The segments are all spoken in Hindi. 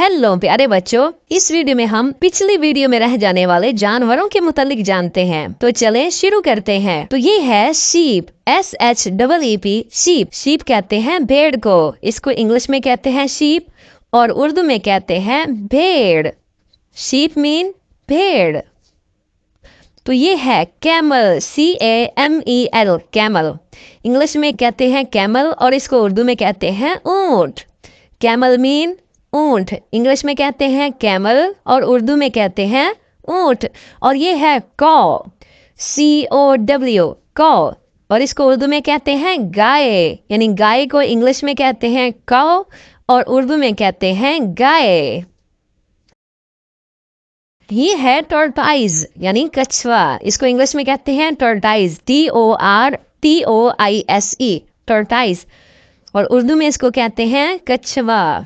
हेलो प्यारे बच्चों, इस वीडियो में हम पिछली वीडियो में रह जाने वाले जानवरों के मुतालिक जानते हैं। तो चलें शुरू करते हैं। तो ये है शीप, SHEEP, शीप। शीप कहते हैं भेड़ को। इसको इंग्लिश में कहते हैं शीप और उर्दू में कहते हैं भेड़। शीप मीन भेड़। तो ये है कैमल, CAMEL, कैमल। इंग्लिश में कहते हैं कैमल और इसको उर्दू में कहते हैं ऊंट। कैमल मीन ऊंट। इंग्लिश में कहते हैं कैमल और उर्दू में कहते हैं ऊंट। और ये है कौ, COW, कौ, और इसको उर्दू में कहते हैं गाय। यानी गाय को इंग्लिश में कहते हैं कौ और उर्दू में कहते हैं गाय। ये है टॉर्टोइज यानी कछुआ। इसको इंग्लिश में कहते हैं टॉर्टोइज, TORTOISE, टॉर्टोइज, और उर्दू में इसको कहते हैं कछुआ।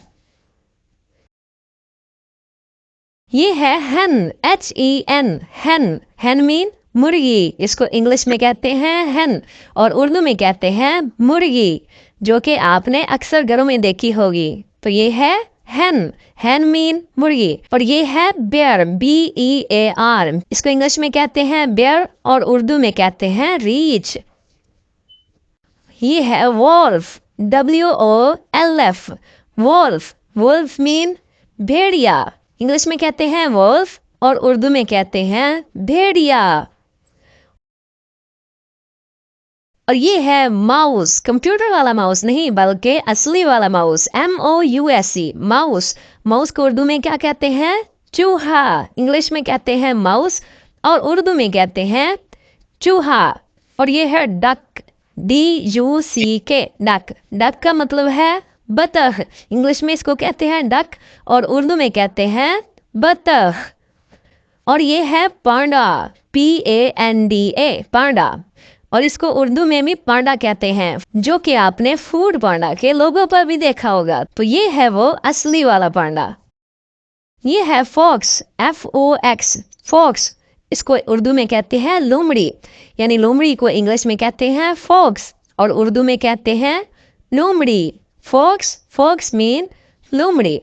ये है hen, HEN, hen। hen mean मुर्गी। इसको इंग्लिश में कहते हैं hen और उर्दू में कहते हैं मुर्गी, जो कि आपने अक्सर घरों में देखी होगी। तो ये है hen, hen मीन मुर्गी। और ये है बेयर, BEAR। इसको इंग्लिश में कहते हैं बेयर और उर्दू में कहते हैं रीछ। ये है wolf, WOLF, wolf. Wolf mean भेड़िया। इंग्लिश में कहते हैं वॉल्फ और उर्दू में कहते हैं भेड़िया। और ये है माउस, कंप्यूटर वाला माउस नहीं बल्कि असली वाला माउस, MOUSE, माउस। माउस को उर्दू में क्या कहते हैं? चूहा। इंग्लिश में कहते हैं माउस और उर्दू में कहते हैं चूहा। और ये है डक, DUCK, डक। डक का मतलब है बतख। इंग्लिश में इसको कहते हैं डक और उर्दू में कहते हैं बतख। और ये है पांडा, PANDA, पांडा, और इसको उर्दू में भी पांडा कहते हैं, जो कि आपने फूड पांडा के लोगों पर भी देखा होगा। तो ये है वो असली वाला पांडा। ये है फॉक्स, FOX, फॉक्स। इसको उर्दू में कहते हैं लोमड़ी। यानी लोमड़ी को इंग्लिश में कहते हैं फॉक्स और उर्दू में कहते हैं लोमड़ी। फॉक्स, फॉक्स मीन लोमड़ी।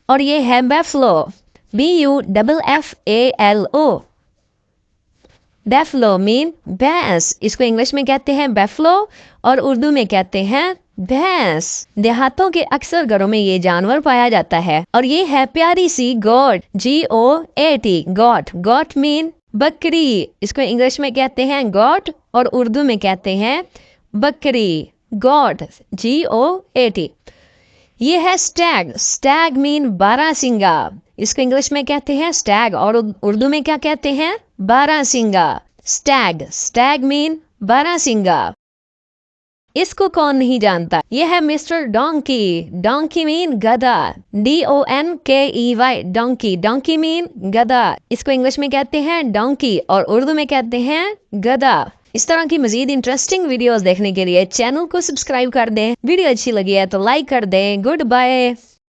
और ये है बैफलो, BUFFALO, बैफलो मीन भैंस। इसको इंग्लिश में कहते हैं बैफलो और उर्दू में कहते हैं भैंस। देहातों के अक्सर घरों में ये जानवर पाया जाता है। और ये है प्यारी सी गोट, GOAT, गोट। गोट मीन बकरी। इसको इंग्लिश में कहते हैं गोट और उर्दू में कहते हैं बकरी। गोट, GOAT। ये है स्टैग। स्टैग मीन बारहसिंगा। इसको इंग्लिश में कहते हैं स्टैग और उर्दू में क्या कहते हैं? बारहसिंगा। स्टैग, स्टैग मीन बारहसिंगा। इसको कौन नहीं जानता? यह है मिस्टर डोंकी। डोंकी मीन गधा, DONKEY, डोंकी। डोंकी मीन गधा। इसको इंग्लिश में कहते हैं डोंकी और उर्दू में कहते हैं गधा। इस तरह की मजीद इंटरेस्टिंग वीडियोस देखने के लिए चैनल को सब्सक्राइब कर दें। वीडियो अच्छी लगी है तो लाइक कर दें। Good bye.